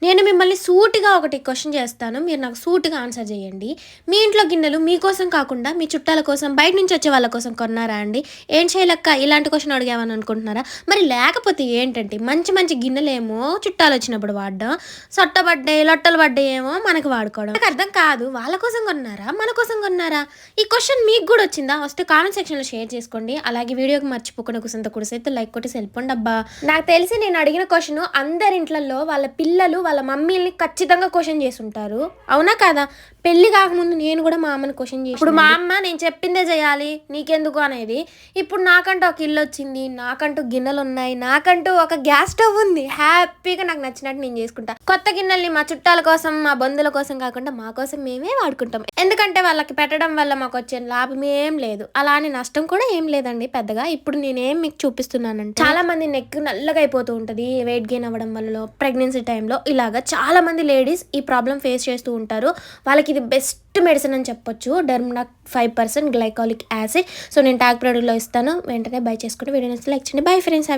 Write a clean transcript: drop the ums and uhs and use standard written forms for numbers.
నేను మిమ్మల్ని సూటిగా ఒకటి క్వెషన్ చేస్తాను. మీరు నాకు సూటిగా ఆన్సర్ చేయండి. మీ ఇంట్లో గిన్నెలు మీకోసం కాకుండా మీ చుట్టాల కోసం, బయట నుంచి వచ్చే వాళ్ళ కోసం కొన్నారా అండి? ఏం చేయలక్క ఇలాంటి క్వెషన్ అడిగామని అనుకుంటున్నారా? మరి లేకపోతే ఏంటంటే మంచి మంచి గిన్నెలేమో చుట్టాలొచ్చినప్పుడు వాడడం, సొట్టబడ్డాయి, లొట్టలు పడ్డాయేమో మనకు వాడుకోవడం. నాకు అర్థం కాదు. వాళ్ళ కోసం కొన్నారా? మన కోసం కొన్నారా? ఈ క్వెషన్ మీకు కూడా వచ్చిందా? వస్తే కామెంట్ సెక్షన్‌లో షేర్ చేసుకోండి. అలాగే వీడియోకి మర్చిపోకుండా కుసంత కుడిసైతే లైక్ కొట్టేసి వెళ్ళిపోండి అబ్బా! నాకు తెలిసి నేను అడిగిన క్వెషన్ అందరి ఇంట్లల్లో వాళ్ళ పిల్లలు వాళ్ళ మమ్మీలని ఖచ్చితంగా క్వశ్చన్ చేసుంటారు. అవునా కాదా? పెళ్లి కాకముందు నేను కూడా మా అమ్మని క్వశ్చన్ చేసి ఇప్పుడు మా అమ్మ నేను చెప్పిందే చేయాలి నీకెందుకు అనేది. ఇప్పుడు నాకంటూ ఒక ఇల్లు వచ్చింది, నాకంటూ గిన్నెలు ఉన్నాయి, నాకంటూ ఒక గ్యాస్ స్టవ్ ఉంది. హ్యాపీగా నాకు నచ్చినట్టు నేను చేసుకుంటా. కొత్త గిన్నెల్ని మా చుట్టాల కోసం, మా బంధువుల కోసం కాకుండా మా కోసం మేమే వాడుకుంటాం. ఎందుకంటే వాళ్ళకి పెట్టడం వల్ల మాకు వచ్చే లాభం ఏం లేదు, అలా అని నష్టం కూడా ఏం లేదండి పెద్దగా. ఇప్పుడు నేనేం మీకు చూపిస్తున్నానంటే చాలా మంది నెక్ నల్లగా అయిపోతూ ఉంటుంది వెయిట్ గెయిన్ అవ్వడం వల్ల, ప్రెగ్నెన్సీ టైంలో ఇలాగా చాలా మంది లేడీస్ ఈ ప్రాబ్లం ఫేస్ చేస్తూ ఉంటారు. వాళ్ళకి ఇది బెస్ట్ మెడిసిన్ అని చెప్పొచ్చు. డెర్మనాక్ 5% గ్లైకాలిక్ యాసిడ్. సో నేను ట్యాగ్ ప్రోడక్ట్లో ఇస్తాను, వెంటనే బై చేసుకుంటే వీడియో నచ్చితే లైక్ చేయండి. Bye friends.